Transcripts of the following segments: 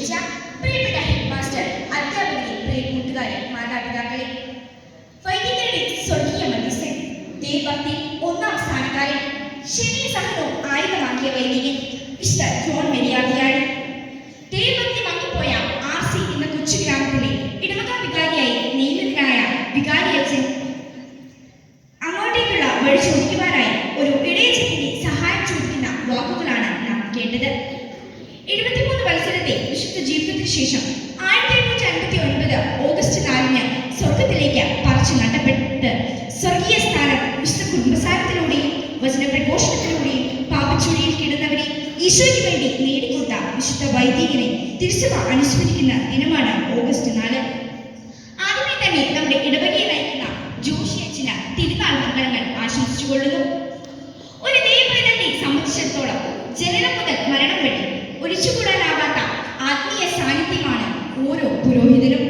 സ്വീകരിച്ച പ്രിയപ്പെട്ട head master, അധ്യാപകരെ, പ്രിയ കൂട്ടുകാരെ, മാതാപിതാക്കളെ, വൈദികരുടെ സ്വർഗീയ മധ്യസ്ഥൻ, ദൈവഭക്തി ഒന്നാം സ്ഥാനക്കാരൻ, ക്ഷമയും സഹനവും ആയുധമാക്കിയ വൈദികൻ മിസ്റ്റർ ജോൺ മരിയ വിയാനി, ദൈവഭക്തി മങ്ങിപ്പോയ RC എന്ന കൊച്ചു ഗ്രാമത്തിലെ ഇടവക വികാരിയായി നിയമിതനായ വികാരി അച്ഛൻ അങ്ങോട്ടേക്കുള്ള വഴി ചോദിക്കുവാനായി ഒരു ഇടയച്ചന്റെ സഹായം ചോദിക്കുന്ന വാക്കുകളാണ് നാം കേട്ടത്. 73 വത്സരത്തെ വിശുദ്ധ ജീവിതത്തിന് ശേഷം 1859 ഓഗസ്റ്റ് 4 സ്വർഗത്തിലേക്ക് പറിച്ചു നട്ടപ്പെട്ട് സ്വർഗീയ സ്ഥാനം വിശുദ്ധ കുടുംബസാരത്തിലൂടെയും വചനപ്രഘോഷണത്തിലൂടെയും പാപച്ചുഴിയിൽ കിടന്നവരെ ഈശോയ്ക്ക് വേണ്ടി നേടിക്കൊടുത്ത വിശുദ്ധ വൈദികനെ തിരുസഭ അനുസ്മരിക്കുന്ന ദിനമാണ് ഓഗസ്റ്റ് 4. ആദ്യമേ തന്നെ നമ്മുടെ ഇടവകയെ നയിക്കുന്ന ജോഷി അച്ഛന് തിരുനാൾ മംഗളങ്ങൾ ആശംസിച്ചുകൊള്ളുന്നു. ഒരു ദൈവപൈതലിനെ സംബന്ധിച്ചിടത്തോളം ജനനം മുതൽ മരണം വരെ ഒഴിച്ചുകൂടാനാവാത്ത ആത്മീയ സാന്നിധ്യമാണ് ഓരോ പുരോഹിതനും.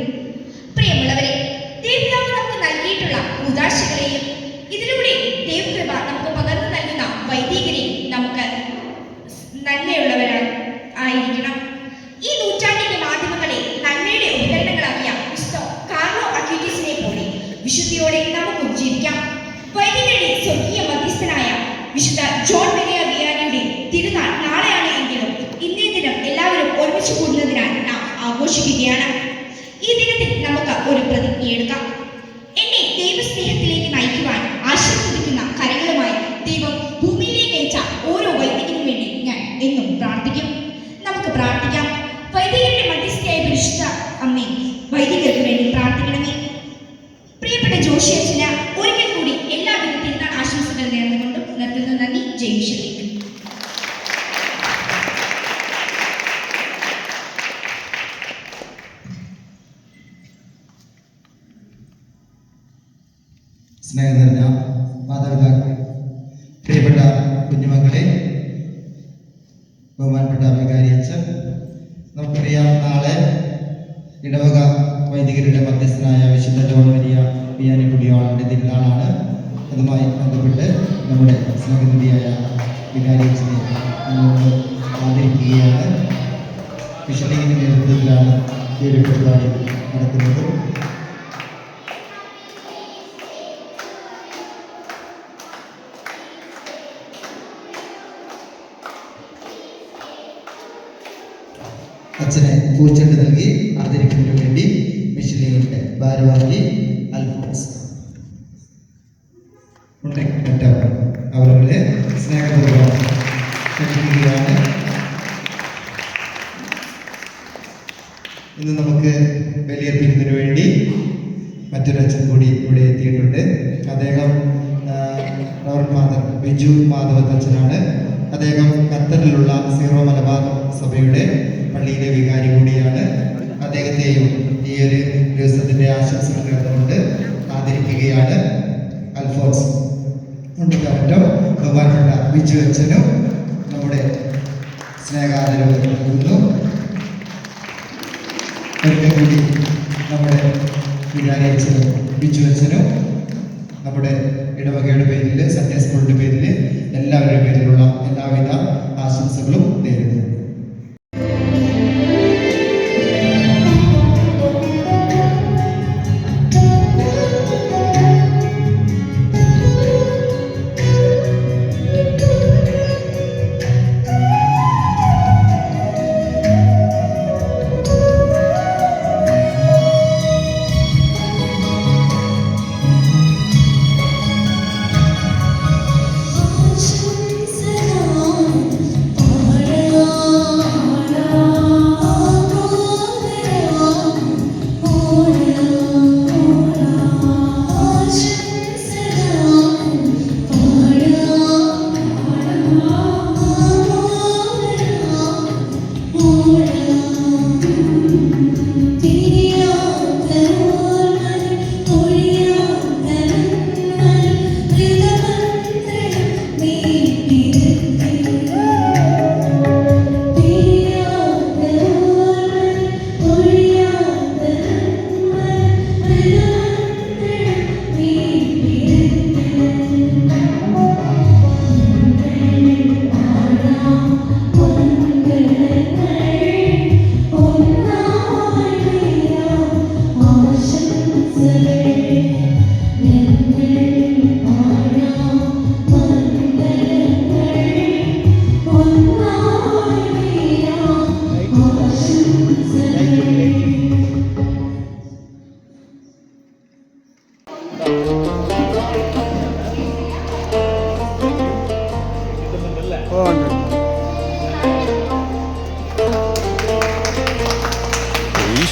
പ്രിയമുള്ളവരെ, ദൈവപിതാവ് നമുക്ക് നൽകിയിട്ടുള്ള ഉദാശകളെയും ഇതിലൂടെ ദൈവകൃപ നമുക്ക് പകർന്നു നൽകുന്ന വൈദികരെയും നമുക്ക് നന്മയുള്ളവരായിരിക്കണം. ഈ നൂറ്റാണ്ടിന്റെ മാധ്യമങ്ങളെ നന്മയുടെ ഉപകരണങ്ങളാക്കിയ മിസ്റ്റർ കാർലോ അക്യൂറ്റീസിനെ പോലെ വിശുദ്ധിയോടെ നമുക്ക് ജീവിക്കാം. വൈദികരുടെ സ്വർഗീയ മധ്യസ്ഥനായ വിശുദ്ധ ജോൺ മരിയ വിയാനിയുടെ തിരുനാൾ നാളെയാണ് എങ്കിലും ഇന്നേ ദിനം എല്ലാവരും ഒരുമിച്ച് കൂടുന്നതിനാൽ നാം ആഘോഷിക്കുകയാണ്. ഈ ദിനത്തിൽ നമുക്ക് ഒരു പ്രതിജ്ഞയെടുക്കാം. എന്നെ ദൈവസ്നേഹത്തിലേക്ക് നയിക്കുവാൻ ആശീർവദിക്കുന്ന കരങ്ങളുമായി ദൈവം ഭൂമിയിലേക്ക് അയച്ച ഓരോ വൈദികനും വേണ്ടി ഞാൻ എന്നും പ്രാർത്ഥിക്കും. നമുക്ക് പ്രാർത്ഥിക്കാം. വൈദികരുടെ മധ്യസ്ഥയായ പരിശുദ്ധ അമ്മേ, വൈദികർക്ക് വേണ്ടി പ്രാർത്ഥിക്കണമേ. പ്രിയപ്പെട്ട ജോഷി അച്ഛന് ഒരിക്കൽ കൂടി എല്ലാവിധ തിരുനാൾ ആശംസകൾ നേർന്നുകൊണ്ട് നിർത്തുന്നു. നന്ദി. ജയ് വിശ്വലേക്ക്. സ്നേഹം നിറഞ്ഞ മാതാപിതാക്കൾ, പ്രിയപ്പെട്ട കുഞ്ഞുമക്കളെ, ബഹുമാനപ്പെട്ട വികാരി അച്ഛൻ, നമുക്കറിയാം നാളെ ഇടവക വൈദികരുടെ മധ്യസ്ഥനായ വിശുദ്ധ ജോൺ മരിയ വിയാനി പുണ്യവാളന്റെ തിരുനാളാണ്. അതുമായി ബന്ധപ്പെട്ട് നമ്മുടെ സ്നേഹനിധിയായ വികാരി അച്ഛനെ ആദരിക്കുകയാണ്. വിശുദ്ധീന്റെ നേതൃത്വത്തിലാണ് ഈ ഒരു പരിപാടി നടക്കുന്നത്. അച്ഛനെ പൂച്ചെണ്ട് നൽകി ആദരിക്കുന്നതിനു വേണ്ടി മിഷലിന്റെ ഭാരവാഹി അൽഫോൺസ് അവരുടെ സ്നേഹപൂർവ്വം ക്ഷണിക്കുകയാണ്. ഇന്ന് നമുക്ക് ബലിയർപ്പിക്കുന്നതിന് വേണ്ടി മറ്റൊരു അച്ഛൻ കൂടി ഇവിടെ എത്തിയിട്ടുണ്ട്. അദ്ദേഹം റവറൻഡ് ഫാദർ ബിജു മാധവത്ത് അച്ഛനാണ്. അദ്ദേഹം ഖത്തറിലുള്ള സീറോ മലബാർ സഭയുടെ പള്ളിയിലെ വികാരി കൂടിയാണ്. അദ്ദേഹത്തെയും ഈ ഒരു ദിവസത്തിന്റെ ആശംസകൾ നേർന്നുകൊണ്ട് ആദരിക്കുകയാണ്. അൽഫോൺസ് ഉണ്ണിക്കാരറ്റം ബഹുമാനപ്പെട്ട ബിജു അച്ഛനും നമ്മുടെ സ്നേഹാദരവ് നൽകുന്നു. ഒരിക്കൽ കൂടി നമ്മുടെ വികാരി അച്ഛനും ബിജു അച്ഛനും നമ്മുടെ ഇടവകയുടെ പേരിൽ, സൺഡേ സ്കൂളിന്റെ പേരിൽ, എല്ലാവരുടെ പേരിലുള്ള എല്ലാവിധ ആശംസകളും നേരുന്നു. Oh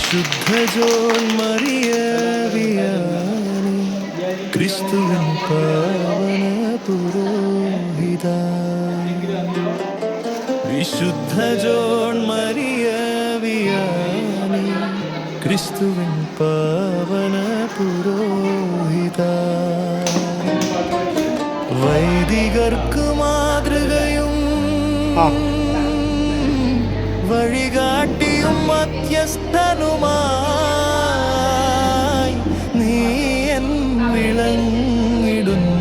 വിശുദ്ധ ജോൺ മറിയ വിയാനി ക്രിസ്തുവിൻ പാവന പുരോഹിത. വിശുദ്ധ ജോൺ മറിയ വിയാനി ക്രിസ്തുവിൻ പാവന പുരോഹിത. വൈദികർക്ക് മാതൃകയും വഴികാട്ടിയും മധ്യസ്ഥനുമായി നീ എൻ വിളങ്ങിടുന്നു.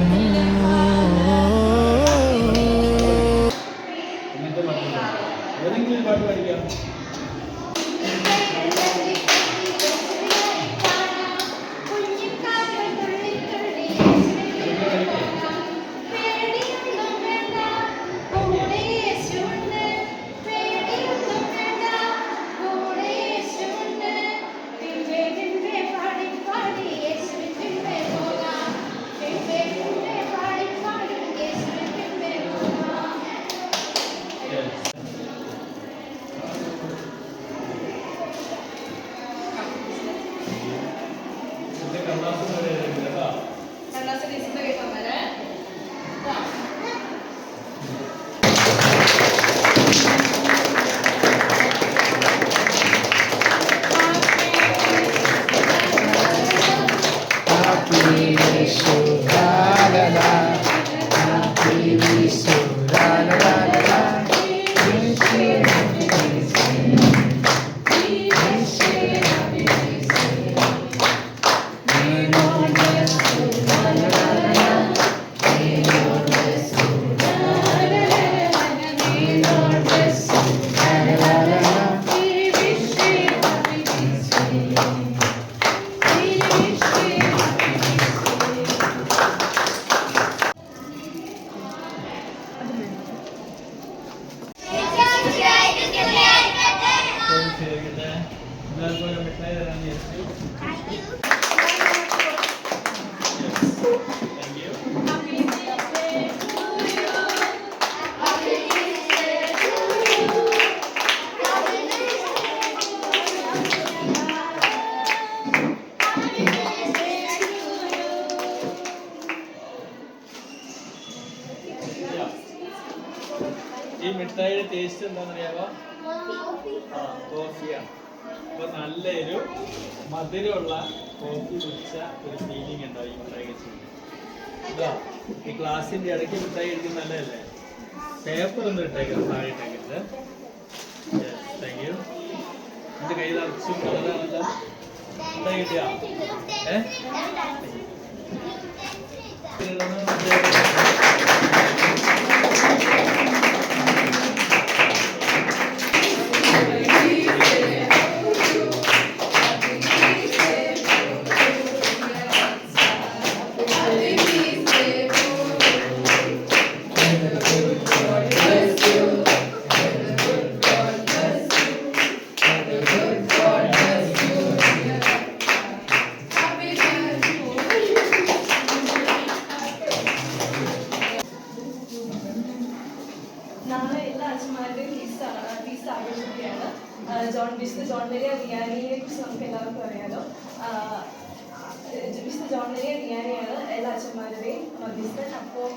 ഈ മിഠായിയുടെ ടേസ്റ്റ് എന്താണെന്നറിയാമോ? കോഫിയാണ്. അപ്പൊ നല്ലൊരു മധുരമുള്ള കോഫി കുടിച്ച ഒരു ഫീലിംഗ് ഉണ്ടാവും ഈ മിഠായി കഴിച്ചിട്ട്. ഈ ക്ലാസ്സിന്റെ ഇടയ്ക്ക് മിഠായി കഴിക്കുന്നത് നല്ലതല്ലേ? പേപ്പർ ഒന്നും ഇട്ടേക്കുന്നത് താഴെ ഇട്ടേക്കരുത്. Thank you. എന്റെ കൈ നിറച്ചും കളറാണല്ലോ. മിഠായി കിട്ടിയാ നാളെ എല്ലാ അച്ഛന്മാരുടെയും ഫീസ് ആഘോഷിക്കുകയാണ്. വിശുദ്ധ ജോൺ മരിയ വിയാനിയെ കുറിച്ച് നമുക്ക് എല്ലാവർക്കും അറിയാലോ. വിശുദ്ധ ജോൺ മരിയ വിയാനിയാണ് എല്ലാ അച്ഛന്മാരുടെയും മധ്യസ്ഥൻ. അപ്പോൾ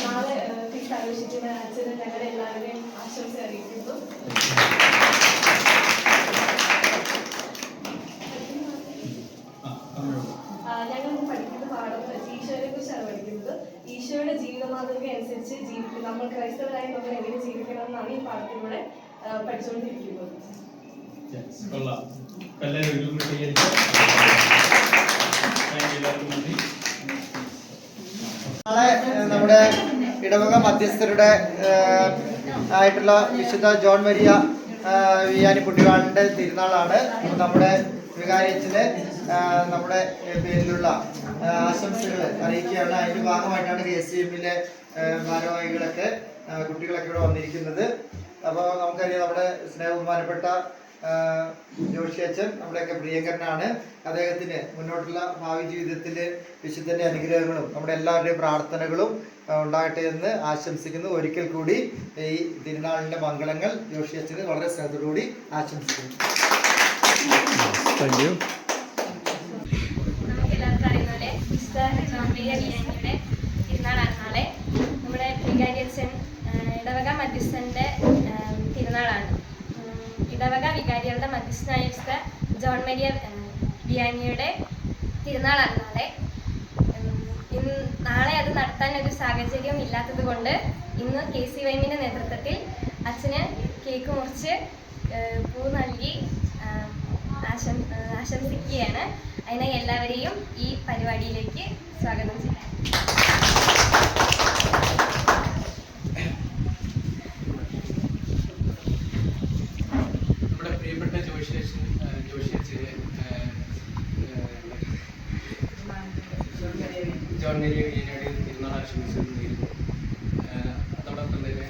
നാളെ ഫീസ് ആഘോഷിക്കുന്ന അച്ഛന് ഞങ്ങളുടെ എല്ലാവരുടെയും ആശംസ അറിയിക്കുന്നു. ഞങ്ങൾ പഠിക്കുന്ന പാഠം ഈശോയെ കുറിച്ചാണ് പഠിക്കുന്നത്. ഈശോയുടെ ജീവിത മാതൃക അനുസരിച്ച് നമ്മൾ ക്രൈസ്തവരായി നമ്മൾ എങ്ങനെ ജീവിക്കണം എന്നാണ് ഈ പാഠത്തിലൂടെ പഠിച്ചുകൊണ്ടിരിക്കുന്നത്. നാളെ നമ്മുടെ ഇടവക മധ്യസ്ഥരുടെ ആയിട്ടുള്ള വിശുദ്ധ ജോൺ മരിയ വിയാനി പുണ്യവാളന്റെ തിരുനാളാണ്. നമ്മുടെ വികാരിയച്ഛന് നമ്മുടെ പേരിലുള്ള ആശംസകൾ അറിയിക്കുകയാണ്. അതിന്റെ ഭാഗമായിട്ടാണ് KCM-ലെ ഭാരവാഹികളൊക്കെ കുട്ടികളൊക്കെ ഇവിടെ വന്നിരിക്കുന്നത്. അപ്പോൾ നമുക്കറിയാം നമ്മുടെ സ്നേഹബഹുമാനപ്പെട്ട ജോഷി അച്ഛൻ നമ്മുടെയൊക്കെ പ്രിയങ്കരനാണ്. അദ്ദേഹത്തിന് മുന്നോട്ടുള്ള ഭാവി ജീവിതത്തിൽ വിശുദ്ധന്റെ അനുഗ്രഹങ്ങളും നമ്മുടെ എല്ലാവരുടെയും പ്രാർത്ഥനകളും ഉണ്ടാകട്ടെ എന്ന് ആശംസിക്കുന്നു. ഒരിക്കൽ കൂടി ഈ തിരുനാളിൻ്റെ മംഗളങ്ങൾ ജോഷി അച്ഛന് വളരെ ശ്രദ്ധയോടുകൂടി ആശംസിക്കുന്നു. Thank you. നമുക്കെല്ലാവർക്കും അറിയുന്ന പോലെ മിസ്റ്റർ ജോൺ മേരിയ വിയാനിയുടെ തിരുനാളാണ് നാളെ. നമ്മുടെ വികാരിയച്ഛൻ ഇടവക മധ്യസ്ഥൻ്റെ തിരുനാളാണ്. ഇടവക വികാരികളുടെ മധ്യസ്ഥനായ മിസ്റ്റർ ജോൺ മേരിയ വിയാനിയുടെ തിരുനാളാണ് നാളെ. നാളെ അത് നടത്താൻ ഒരു സാഹചര്യം ഇല്ലാത്തത് കൊണ്ട് ഇന്ന് KCYM-ന്റെ നേതൃത്വത്തിൽ അച്ഛന് കേക്ക് മുറിച്ച് പൂ നൽകി ആശംസിക്കുകയാണ്. അതിനായി എല്ലാവരെയും ഈ പരിപാടിയിലേക്ക് സ്വാഗതം ചെയ്യാം. നമ്മുടെ പ്രിയപ്പെട്ട ജോൺ മേരിയ വിയാനിയുടെ തിരുനാൾ ആശംസിക്കുന്നു. അതോടൊപ്പം തന്നെ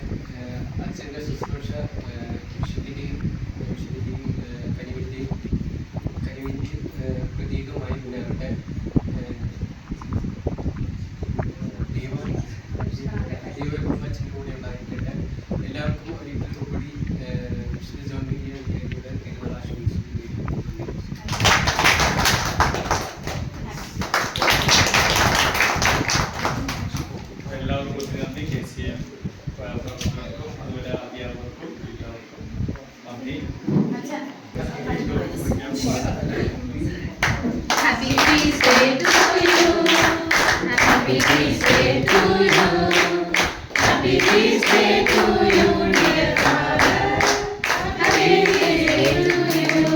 അച്ഛൻ്റെ ശുശ്രൂഷ വിശുദ്ധിയും കനിവിൻ്റെയും പ്രതീകമായി മുന്നേറട്ടെ. ദൈവം അച്ഛൻ്റെ കൂടെ ഉണ്ടായിരിക്കട്ടെ. എല്ലാവർക്കും ഒരിക്കൽ കൂടി വിശുദ്ധ ജോൺ മേരിയ വിയാനിയുടെ തിരുനാൾ ആശംസിക്കുന്നു. എല്ലാവർക്കും ഒത്തിരി നന്ദി. KCM പ്രവർത്തകർക്കും അതുപോലെ അധ്യാപകർക്കും എല്ലാവർക്കും നന്ദി. Happy feast day to you. Happy feast day to you. Happy feast day to you, dear Father. Happy feast day to you.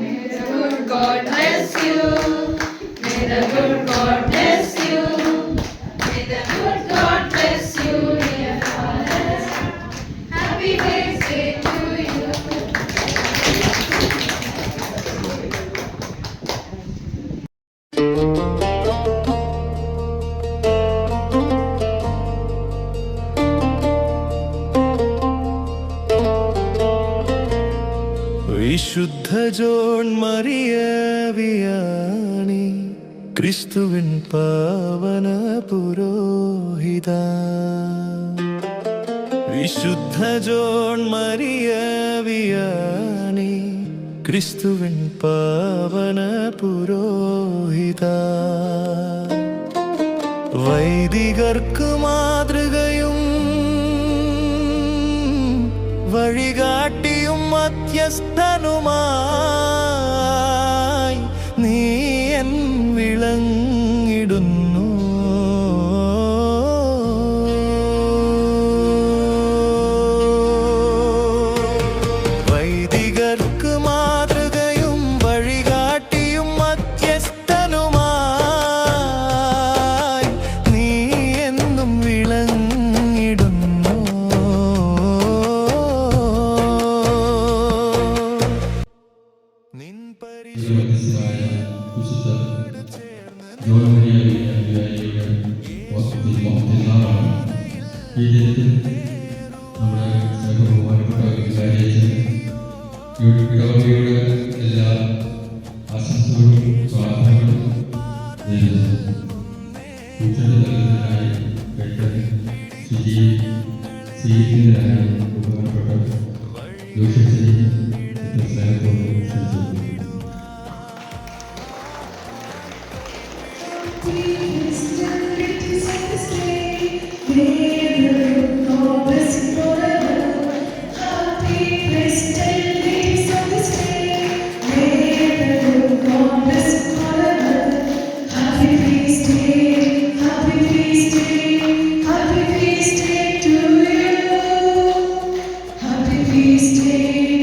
May the good God bless you. May the good God bless you. May the good God bless you, dear Father. Happy feast day to you. വിശുദ്ധ John Maria Vianney ക്രിസ്തുവിൻ പാവന പുരോഹിത. വിശുദ്ധ John Maria Vianney ക്രിസ്തുവിൻ പാവന പുരോഹിത. വൈദികർക്ക് മാതൃകയും വഴികാട്ടിയും മധ്യസ്ഥനുമായി നീ N വിളങ്ങിടുന്നു. വൈദികർക്ക് മാതൃകയും വഴികാട്ടിയും മധ്യസ്ഥനുമായി നീ എന്നും വിളങ്ങിടുന്നു. നിൻ പരിശുദ്ധനായ വിശുദ്ധ ജോൺ മേരിയ വിയാനിയുടെ തിരുനാളാണ്. ഈ ദിനത്തിൽ നമ്മുടെ സ്നേഹബഹുമാനപ്പെട്ട വികാരിയച്ഛൻ ഇടവകയുടെ എല്ലാ ആശംസകളും പ്രാർത്ഥനകളും നേരുന്നു. ഉച്ചയുടെ തലത്തിനായി പെട്ടെന്ന് സ്വീകരിക്കുന്നതിനായി ബഹുമാനപ്പെട്ട ജോഷിച്ചിനെ സ്നേഹത്തോട് ക്ഷണിച്ചു. Happy feast day,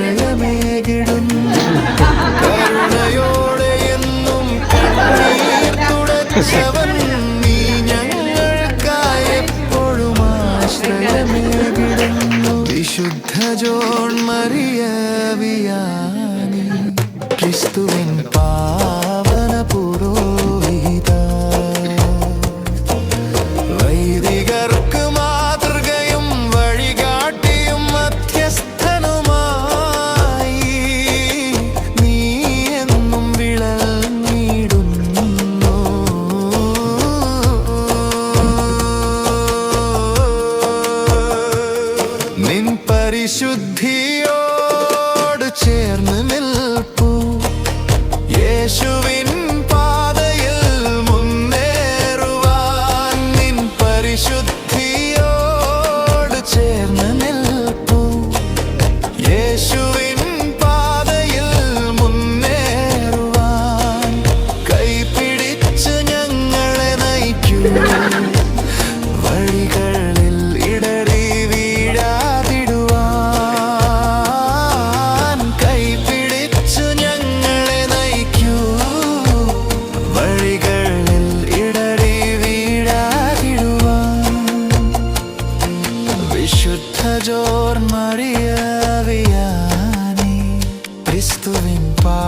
ആശ്രയമേകിടുന്നു കരുണയോടെ എന്നും കണ്ണീർ തുടച്ചവൻ നീ ഞങ്ങൾക്കായി എപ്പോഴും ആശ്രയമേകിടുന്നു വിശുദ്ധ ജോൺ മരിയ വിയാനി ക്രിസ്തുവിൻ പാവന പുരോഹിത വൈദികർക്ക് മാതൃകയും വഴികാട്ടിയും മധ്യസ്ഥനുമായി നീ എന്നും വിളങ്ങിടുന്നു നിൻ പരിശുദ്ധിയോട് ചേർന്ന് നിൽപ്പൂ യേശുവിൻ പാതയിൽ മുന്നേറുവാൻ നിൻ പരിശുദ്ധിയോട് ചേർന്ന് നിൽപ്പൂ യേശുവിൻ പാതയിൽ മുന്നേറുവാൻ കൈപിടിച്ച് ഞങ്ങളെ നയിക്കൂ വഴികളിൽ ഇടറി വീഴാതിടുവാൻ കൈപിടിച്ചു ഞങ്ങളെ നയിക്കൂ വഴികളിൽ ഇടറി വീഴാതിടുവാൻ വിശുദ്ധ ജോർ മറിയ വിയാനി ക്രിസ്തുവിൻ പാ